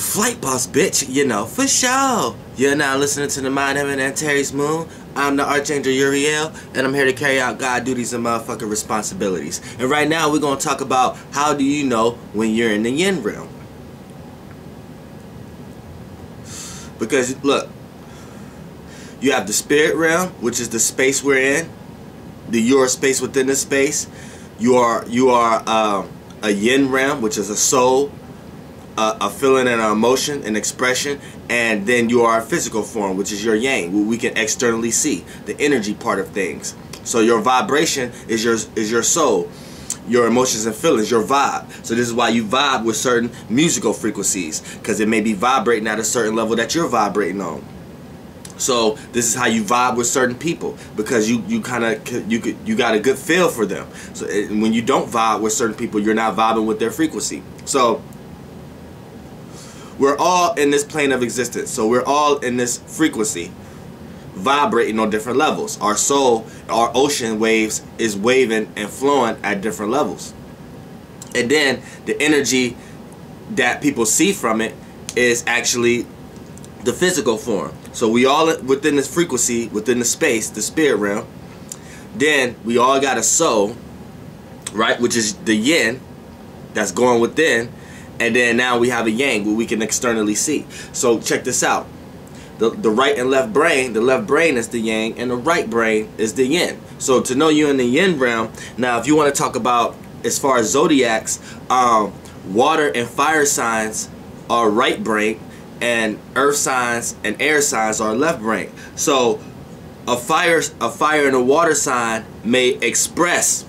Flight boss, bitch, you know, for sure. You're now listening to the Mind Heaven and Terry's Moon. I'm the Archangel Uriel, and I'm here to carry out God duties and motherfucking responsibilities. And right now, we're going to talk about how do you know when you're in the yin realm. Because, look, you have the spirit realm, which is the space we're in. Your space within the space. You are a yin realm, which is a soul, a feeling and an emotion, an expression, and then you are a physical form, which is your yang, what we can externally see, the energy part of things. So your vibration is your soul, your emotions and feelings, your vibe. So this is why you vibe with certain musical frequencies, because it may be vibrating at a certain level that you're vibrating on. So this is how you vibe with certain people, because you got a good feel for them. So when you don't vibe with certain people, you're not vibing with their frequency. So we're all in this plane of existence. So we're all in this frequency, vibrating on different levels. Our soul, our ocean waves is waving and flowing at different levels. And then the energy that people see from it is actually the physical form. So we all within this frequency, within the space, the spirit realm. Then we all got a soul, right, which is the yin that's going within. And then now we have a yang, what we can externally see. So check this out. The right and left brain, the left brain is the yang and the right brain is the yin. So to know you're in the yin realm, now if you want to talk about as far as zodiacs, water and fire signs are right brain, and earth signs and air signs are left brain. So a fire and a water sign may express,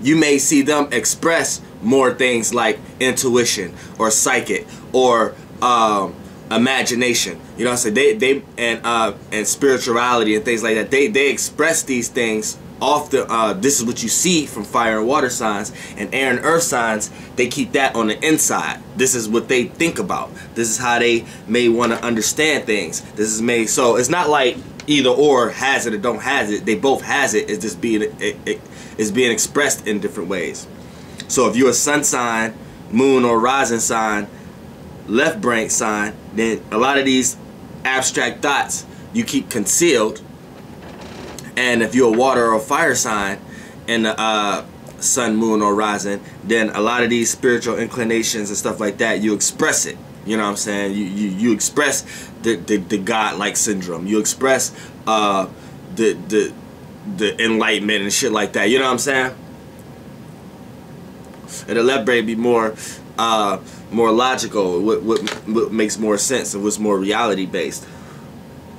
you may see them express more things like intuition or psychic or imagination. You know what I'm saying? And spirituality and things like that. They express these things off the this is what you see from fire and water signs, and air and earth signs, they keep that on the inside. This is what they think about. This is how they may want to understand things. This is so it's not like either or, has it or don't has it. They both has it. It's just being expressed in different ways. So if you're a sun sign, moon or rising sign, left brain sign, then a lot of these abstract thoughts you keep concealed. And if you're a water or fire sign and the sun, moon or rising, then a lot of these spiritual inclinations and stuff like that, you express it. You know what I'm saying? You express the God-like syndrome. You express the enlightenment and shit like that. You know what I'm saying? And the left brain be more logical, what makes more sense and what's more reality based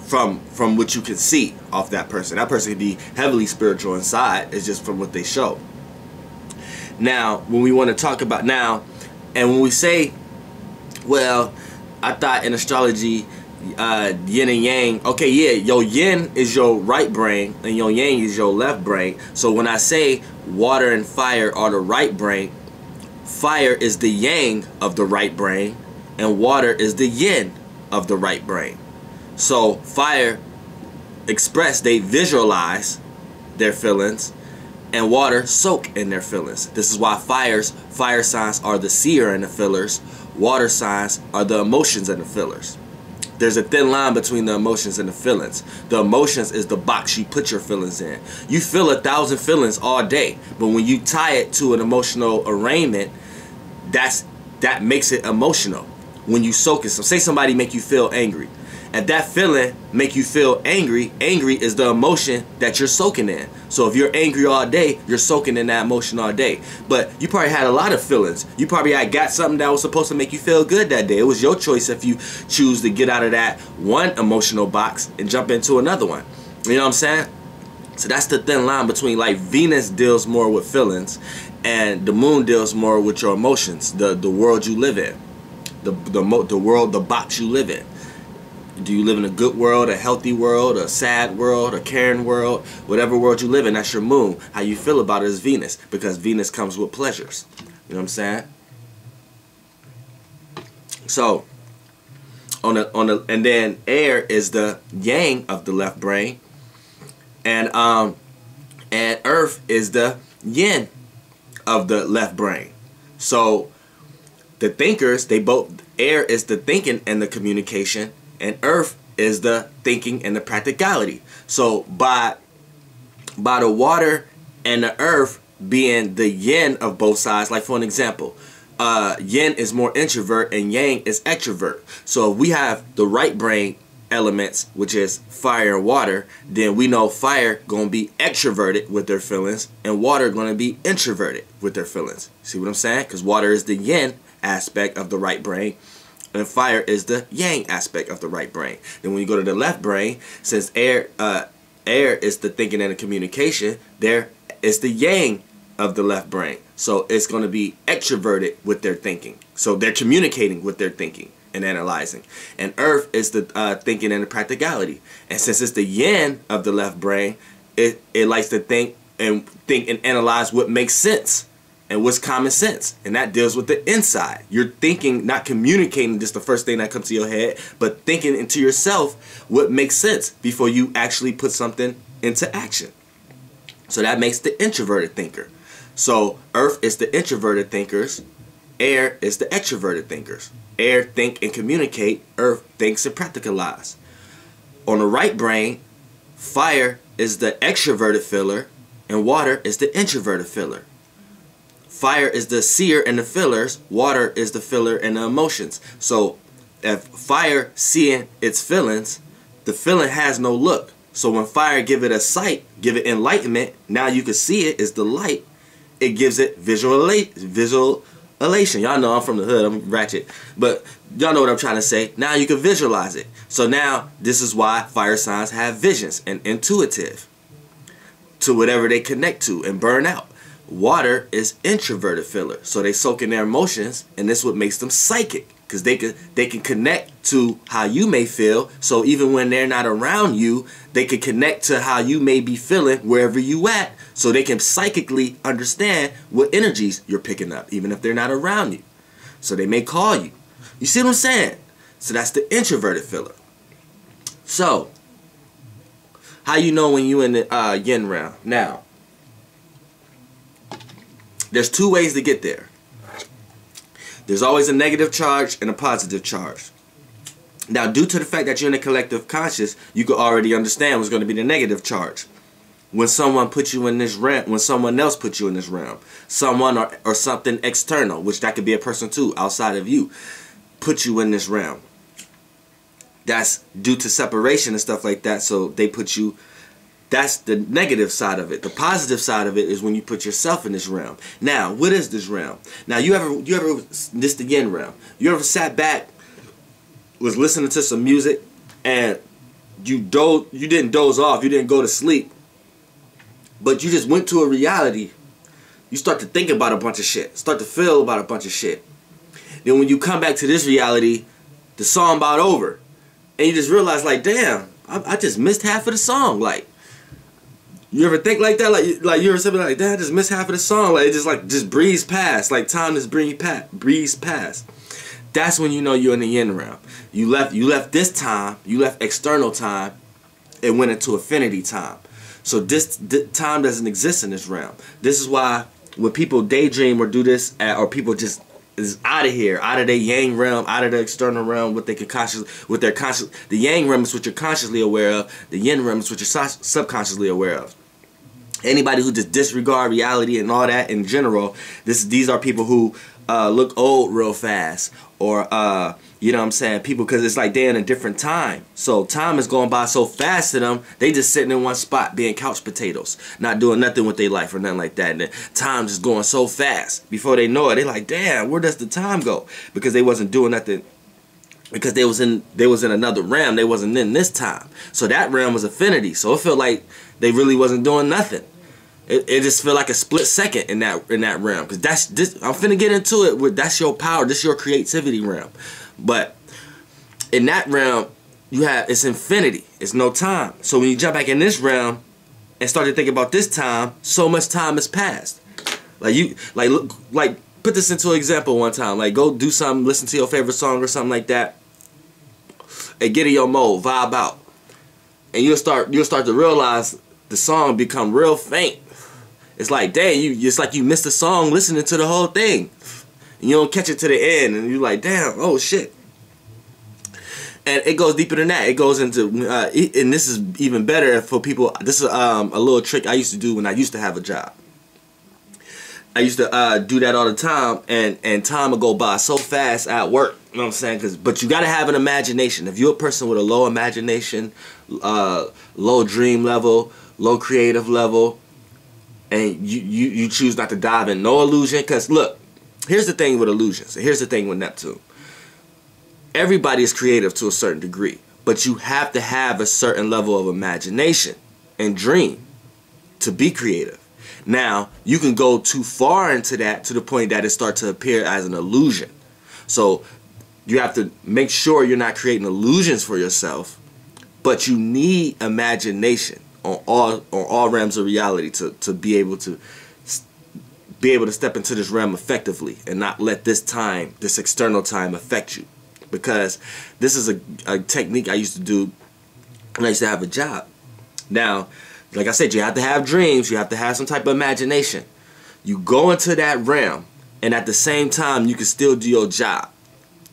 from what you can see off that person. That person can be heavily spiritual inside. It's just from what they show. Now, when we want to talk about now, and when we say, well, I thought in astrology, yin and yang. Okay, yeah, your yin is your right brain and your yang is your left brain. So when I say water and fire are the right brain, fire is the yang of the right brain and water is the yin of the right brain. So fire express, they visualize their feelings, and water soak in their feelings. This is why fire signs are the seer and the feelers. Water signs are the emotions and the feelers. There's a thin line between the emotions and the feelings. The emotions is the box you put your feelings in. You feel 1,000 feelings all day, but when you tie it to an emotional arraignment, that makes it emotional. When you soak it, so say somebody make you feel angry. And that feeling make you feel angry. Angry is the emotion that you're soaking in. So if you're angry all day, you're soaking in that emotion all day. But you probably had a lot of feelings. You probably had got something that was supposed to make you feel good that day. It was your choice if you choose to get out of that one emotional box and jump into another one. You know what I'm saying? So that's the thin line between, like, Venus deals more with feelings and the moon deals more with your emotions, the world you live in, the world, the box you live in. Do you live in a good world, a healthy world, a sad world, a caring world? Whatever world you live in, that's your moon. How you feel about it is Venus, because Venus comes with pleasures. You know what I'm saying? So, and then air is the yang of the left brain, and earth is the yin of the left brain. So the thinkers, they both, Air is the thinking and the communication, and earth is the thinking and the practicality. So by the water and the earth being the yin of both sides, like for an example, yin is more introvert and yang is extrovert. So if we have the right brain elements, which is fire and water, then we know fire going to be extroverted with their feelings and water going to be introverted with their feelings. See what I'm saying? Because water is the yin aspect of the right brain and fire is the yang aspect of the right brain. Then when you go to the left brain, since air is the thinking and the communication, there is the yang of the left brain. So it's going to be extroverted with their thinking. So they're communicating with their thinking and analyzing. And earth is the thinking and the practicality. And since it's the yin of the left brain, it likes to think and analyze what makes sense and what's common sense. And that deals with the inside. You're thinking, not communicating just the first thing that comes to your head, but thinking into yourself what makes sense before you actually put something into action. So that makes the introverted thinker. So earth is the introverted thinkers, air is the extroverted thinkers. Air think and communicate, earth thinks and practicalize. On the right brain, fire is the extroverted filler and water is the introverted filler. Fire is the seer and the fillers, water is the filler and the emotions. So if fire seeing its feelings, the feeling has no look. So when fire give it a sight, give it enlightenment, now you can see it is the light. It gives it visual elation. Y'all know I'm from the hood, I'm ratchet. But y'all know what I'm trying to say. Now you can visualize it. So now this is why fire signs have visions and intuitive to whatever they connect to and burn out. Water is introverted filler. So they soak in their emotions, and this is what makes them psychic. Because they can connect to how you may feel. So even when they're not around you, they can connect to how you may be feeling wherever you at. So they can psychically understand what energies you're picking up, even if they're not around you. So they may call you. You see what I'm saying? So that's the introverted filler. So, how you know when you in the yin realm? Now, there's two ways to get there. There's always a negative charge and a positive charge. Now, due to the fact that you're in a collective conscious, you can already understand what's going to be the negative charge. When someone puts you in this realm, when someone else puts you in this realm, someone or something external, which that could be a person too, outside of you, put you in this realm. That's due to separation and stuff like that, so they put you. That's the negative side of it. The positive side of it is when you put yourself in this realm. Now, what is this realm? Now, you ever this the yin realm? You ever sat back, was listening to some music, and you didn't doze off, you didn't go to sleep, but you just went to a reality. You start to think about a bunch of shit, start to feel about a bunch of shit. Then when you come back to this reality, the song about over, and you just realize, like, damn, I just missed half of the song, like. You ever think like that? Like you ever say like, damn, I just missed half of the song. Like it just breezed past. Like time just breezed past. That's when you know you're in the yin realm. You left this time, you left external time, and went into affinity time. So this time doesn't exist in this realm. This is why when people daydream or do this, or people just is out of here, out of their yang realm, out of the external realm, what they can the yang realm is what you're consciously aware of. The yin realm is what you're subconsciously aware of. Anybody who just disregard reality and all that in general, these are people who look old real fast, or you know what I'm saying, people, because it's like they're in a different time. So time is going by so fast to them, they just sitting in one spot being couch potatoes, not doing nothing with their life or nothing like that. And then time just going so fast. Before they know it, they're like, damn, where does the time go? Because they wasn't doing nothing. Because they was in another realm. They wasn't in this time. So that realm was affinity. So it felt like they really wasn't doing nothing. It just felt like a split second in that realm. Because I'm finna get into it. That's your power. This is your creativity realm. But in that realm, it's infinity. It's no time. So when you jump back in this realm and start to think about this time, so much time has passed. Like put this into an example one time. Like go do something, listen to your favorite song or something like that, and get in your mode, vibe out, and you'll start to realize the song become real faint. It's like, dang, it's like you missed the song listening to the whole thing. And you don't catch it to the end, and you're like, damn, oh shit. And it goes deeper than that. It goes into, and this is even better for people. This is a little trick I used to do when I used to have a job. I used to do that all the time, and time would go by so fast at work. You know what I'm saying? But you got to have an imagination. If you're a person with a low imagination, low dream level, low creative level, and you choose not to dive in no illusion, because look, here's the thing with illusions. Here's the thing with Neptune. Everybody is creative to a certain degree, but you have to have a certain level of imagination and dream to be creative. Now, you can go too far into that to the point that it starts to appear as an illusion. So you have to make sure you're not creating illusions for yourself, but you need imagination on all realms of reality to be able to step into this realm effectively and not let this external time affect you. Because this is a technique I used to do when I used to have a job. Now, like I said, you have to have dreams. You have to have some type of imagination. You go into that realm, and at the same time, you can still do your job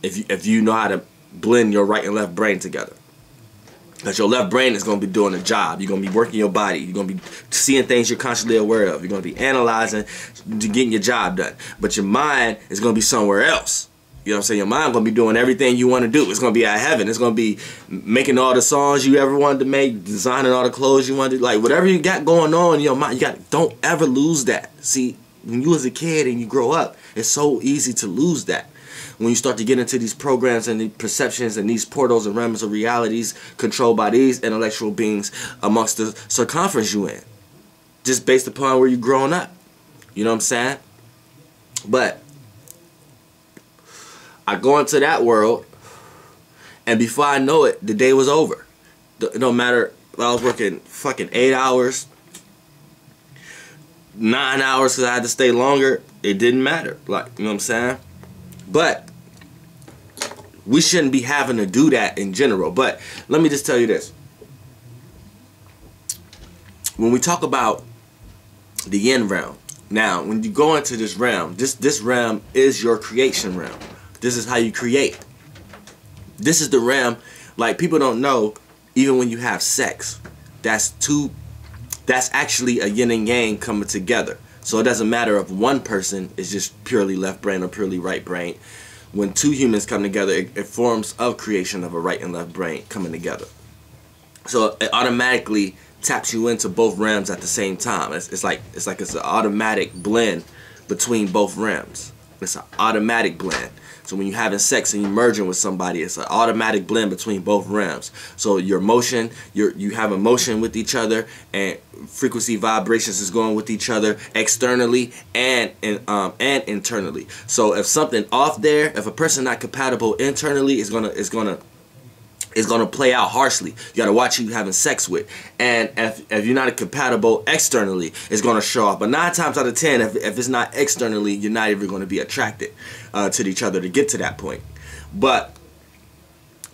if you know how to blend your right and left brain together. Because your left brain is going to be doing a job. You're going to be working your body. You're going to be seeing things you're consciously aware of. You're going to be analyzing, getting your job done. But your mind is going to be somewhere else. You know what I'm saying? Your mind going to be doing everything you want to do. It's going to be at heaven. It's going to be making all the songs you ever wanted to make, designing all the clothes you wanted to, like whatever you got going on in your mind. Don't ever lose that. See, when you was a kid and you grow up, it's so easy to lose that. When you start to get into these programs and the perceptions and these portals and realms of realities controlled by these intellectual beings amongst the circumference you in, just based upon where you're growing up. You know what I'm saying? But I go into that world, and before I know it, the day was over. It don't matter if I was working fucking 8 hours, 9 hours because I had to stay longer. It didn't matter. Like, you know what I'm saying? But we shouldn't be having to do that in general. But let me just tell you this. When we talk about the yin realm, now, when you go into this realm, this realm is your creation realm. This is how you create. This is the realm, like people don't know, even when you have sex, that's actually a yin and yang coming together. So it doesn't matter if one person is just purely left brain or purely right brain. When two humans come together, it forms a creation of a right and left brain coming together. So it automatically taps you into both realms at the same time. It's like it's an automatic blend between both realms. It's an automatic blend. So when you're having sex and you're merging with somebody, it's an automatic blend between both realms. So your motion, you have emotion with each other, and frequency vibrations is going with each other externally and internally. So if something off there, if a person not compatible internally, is gonna play out harshly. You gotta watch who you having sex with, and if you're not compatible externally, it's gonna show off. But 9 times out of 10, if it's not externally, you're not even gonna be attracted to each other to get to that point. But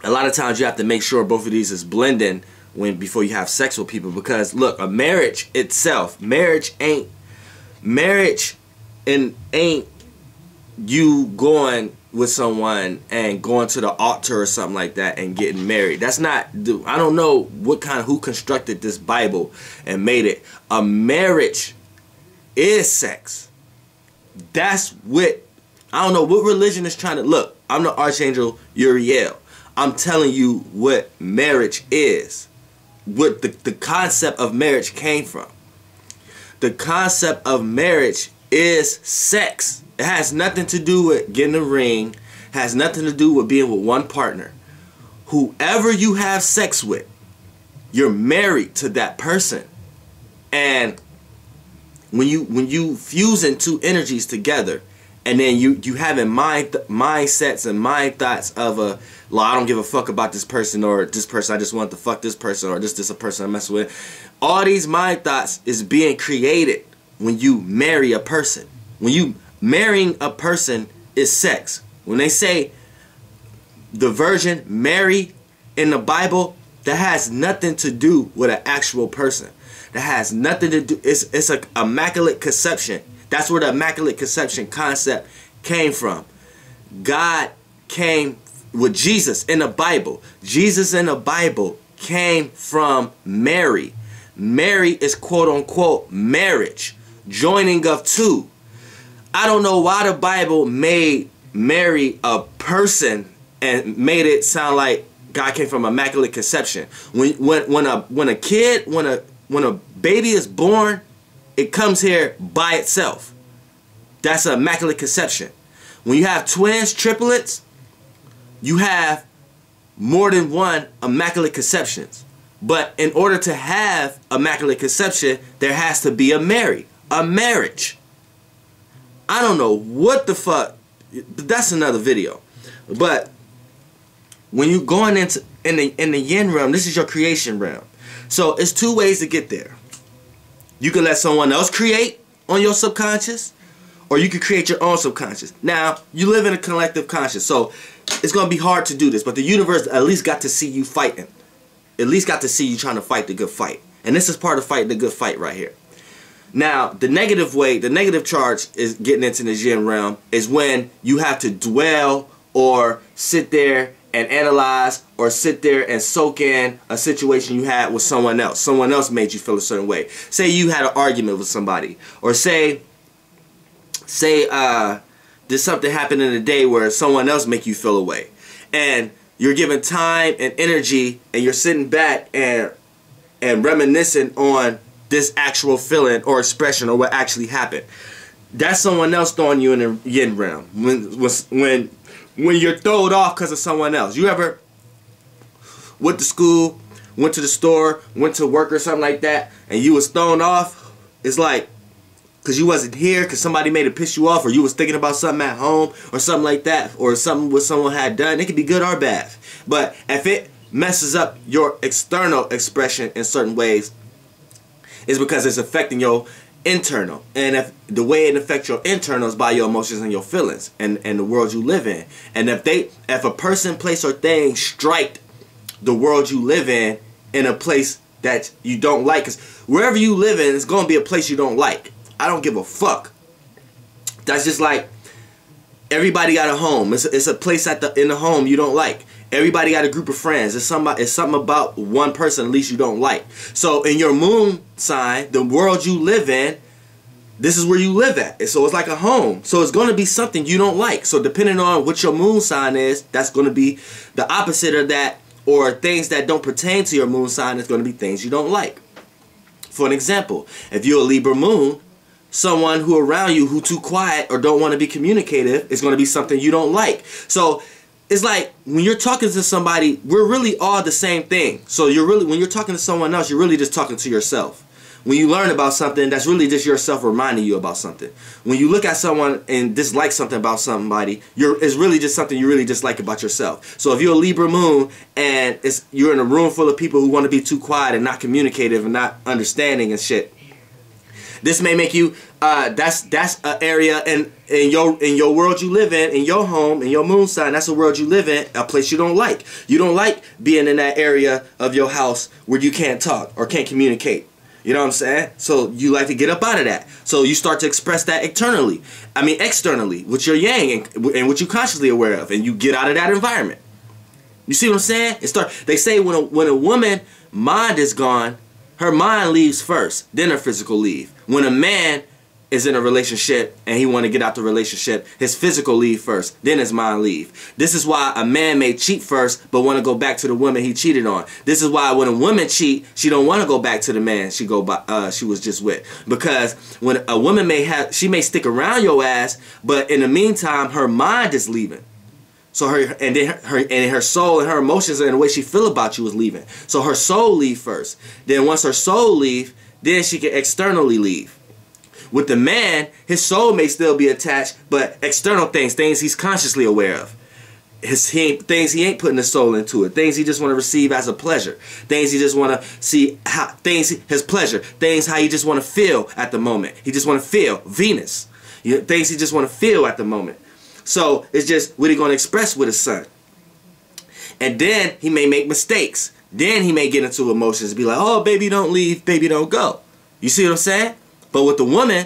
a lot of times you have to make sure both of these is blending before you have sex with people, because look, a marriage itself, marriage ain't you going with someone and going to the altar or something like that and getting married. That's not, I don't know who constructed this Bible and made it. A marriage is sex. That's what, I don't know what religion is trying to, look, I'm the Archangel Uriel. I'm telling you what marriage is. What the concept of marriage came from. The concept of marriage is sex. It has nothing to do with getting a ring. Has nothing to do with being with one partner. Whoever you have sex with, you're married to that person. And when you fusing two energies together, and then you having mindsets and mind thoughts of well, I don't give a fuck about this person, or this person I just want to fuck this person, or this a person I'm messing with. All these mind thoughts is being created when you marry a person. When you marrying a person is sex. When they say the Virgin Mary in the Bible, that has nothing to do with an actual person. That has nothing to do. It's an immaculate conception. That's where the immaculate conception concept came from. God came with Jesus in the Bible. Jesus in the Bible came from Mary. Mary is quote unquote marriage, joining of two. I don't know why the Bible made Mary a person and made it sound like God came from immaculate conception. When a baby is born, it comes here by itself. That's an immaculate conception. When you have twins, triplets, you have more than one immaculate conceptions. But in order to have immaculate conception, there has to be a marriage. I don't know what the fuck. That's another video. But when you going into in the yin realm, this is your creation realm. So it's two ways to get there. You can let someone else create on your subconscious, or you can create your own subconscious. Now, you live in a collective conscious, so it's going to be hard to do this, but the universe at least got to see you fighting. At least got to see you trying to fight the good fight. And this is part of fighting the good fight right here. Now, the negative way, the negative charge is getting into the yin realm is when you have to dwell or sit there and analyze or sit there and soak in a situation you had with someone else. Someone else made you feel a certain way. Say you had an argument with somebody, or say did something happen in a day where someone else make you feel a way, and you're giving time and energy, and you're sitting back and reminiscing on this actual feeling or expression or what actually happened. That's someone else throwing you in the yin realm. When you're thrown off because of someone else. You ever went to school, went to the store, went to work or something like that, and you was thrown off? It's like because you wasn't here, because somebody made it piss you off, or you was thinking about something at home or something like that, or something what someone had done. It could be good or bad. But if it messes up your external expression in certain ways, it's because it's affecting your internal. And if the way it affects your internal is by your emotions and your feelings and the world you live in. And if a person, place, or thing strike the world you live in a place that you don't like, because wherever you live in, it's going to be a place you don't like. I don't give a fuck. That's just like everybody got a home. It's a place in the home you don't like. Everybody got a group of friends. It's something about one person at least you don't like. So in your moon sign, the world you live in, this is where you live at. So it's like a home. So it's going to be something you don't like. So depending on what your moon sign is, that's going to be the opposite of that, or things that don't pertain to your moon sign is going to be things you don't like. For an example, if you're a Libra moon, someone who around you who too quiet or don't want to be communicative is going to be something you don't like. So it's like when you're talking to somebody, we're really all the same thing. So when you're talking to someone else, you're really just talking to yourself. When you learn about something, that's really just yourself reminding you about something. When you look at someone and dislike something about somebody, it's really just something you really dislike about yourself. So if you're a Libra moon and you're in a room full of people who want to be too quiet and not communicative and not understanding and shit, this may make you that's an area in your world you live in your home, in your moon sign. That's a world you live in, a place you don't like. You don't like being in that area of your house where you can't talk or can't communicate. You know what I'm saying? So you like to get up out of that. So you start to express that externally, with your yang and what you're consciously aware of, and you get out of that environment. You see what I'm saying? They say when a woman mind is gone, her mind leaves first, then her physical leave. When a man is in a relationship and he want to get out the relationship, his physical leave first, then his mind leave. This is why a man may cheat first but want to go back to the woman he cheated on. This is why when a woman cheat, she don't want to go back to the man she was just with. Because when a woman she may stick around your ass, but in the meantime her mind is leaving. So her soul and her emotions and the way she feel about you is leaving. So her soul leave first. Then once her soul leave, then she can externally leave. With the man, his soul may still be attached, but external things he's consciously aware of. Things he ain't putting his soul into it. Things he just want to receive as a pleasure. Things he just want to see, his pleasure. Things how he just want to feel at the moment. He just want to feel Venus. Things he just want to feel at the moment. So it's just what he going to express with his son. And then he may make mistakes. Then he may get into emotions and be like, oh, baby, don't leave. Baby, don't go. You see what I'm saying? But with the woman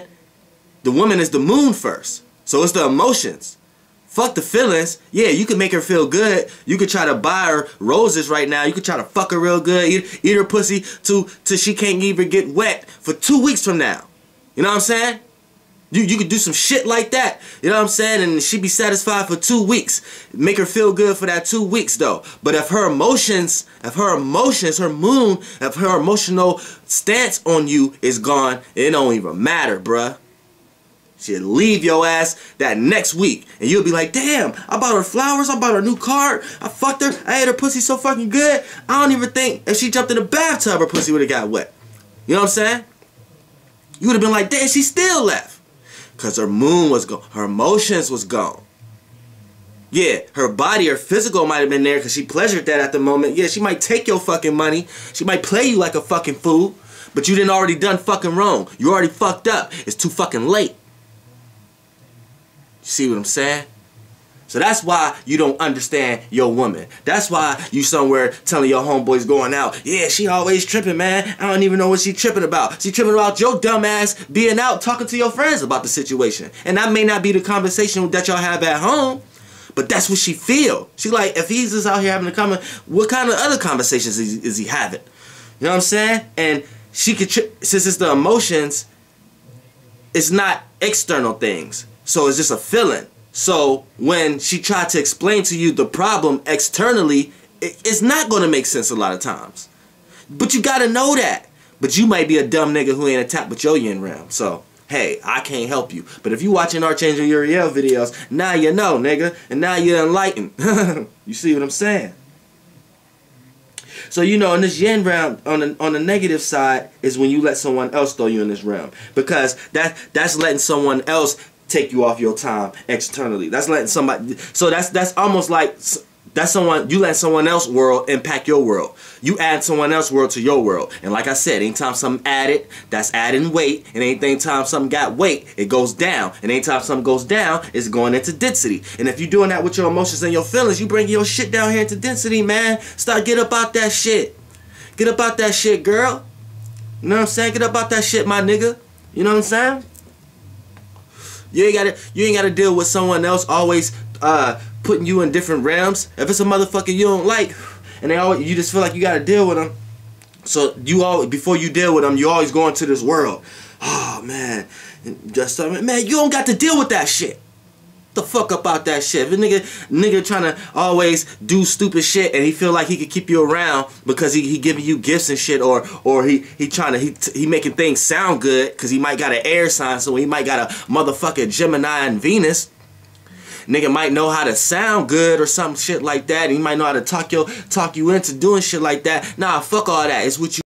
is the moon first. So it's the emotions. Fuck the feelings. Yeah, you can make her feel good. You could try to buy her roses right now. You could try to fuck her real good. Eat her pussy till she can't even get wet for 2 weeks from now. You know what I'm saying? You could do some shit like that. You know what I'm saying? And she be satisfied for 2 weeks. Make her feel good for that 2 weeks though. But if her emotions, her moon, if her emotional stance on you is gone, it don't even matter, bruh. She'll leave your ass that next week. And you'll be like, damn, I bought her flowers, I bought her a new car, I fucked her, I ate her pussy so fucking good. I don't even think if she jumped in the bathtub, her pussy would have got wet. You know what I'm saying? You would have been like, damn, she still left. Because her moon was gone. Her emotions was gone. Yeah, her body, her physical might have been there because she pleasured that at the moment. Yeah, she might take your fucking money. She might play you like a fucking fool. But you didn't already done fucking wrong. You already fucked up. It's too fucking late. You see what I'm saying? So that's why you don't understand your woman. That's why you somewhere telling your homeboys going out, yeah, she always tripping, man. I don't even know what she tripping about. She tripping about your dumb ass being out talking to your friends about the situation. And that may not be the conversation that y'all have at home, but that's what she feel. She like, if he's just out here having a comment, what kind of other conversations is he having? You know what I'm saying? And she could, since it's the emotions, it's not external things. So it's just a feeling. So when she tried to explain to you the problem externally, it's not going to make sense a lot of times. But you got to know that. But you might be a dumb nigga who ain't attacked with your yin realm. So, hey, I can't help you. But if you watching Archangel Uriel videos, now you know, nigga. And now you're enlightened. You see what I'm saying? So, you know, in this yin realm, on the negative side, is when you let someone else throw you in this realm. Because that's letting someone else take you off your time externally. That's letting somebody, so that's almost like that's someone, you let someone else's world impact your world. You add someone else's world to your world. And like I said, anytime something added, that's adding weight. And anytime something got weight, it goes down. And anytime something goes down, it's going into density. And if you're doing that with your emotions and your feelings, you bring your shit down here into density, man. Get up out that shit. Get up out that shit, girl. You know what I'm saying? Get up out that shit, my nigga. You know what I'm saying? You ain't gotta deal with someone else always putting you in different realms. If it's a motherfucker you don't like, and you just feel like you gotta deal with them. So you always, before you deal with them, you always go into this world. Oh man, man, you don't got to deal with that shit. The fuck up out that shit. If a nigga trying to always do stupid shit and he feel like he could keep you around because he giving you gifts and shit, or he making things sound good because he might got an air sign, so he might got a motherfucking Gemini and Venus. Nigga might know how to sound good or some shit like that. And he might know how to talk you into doing shit like that. Nah, fuck all that. It's what you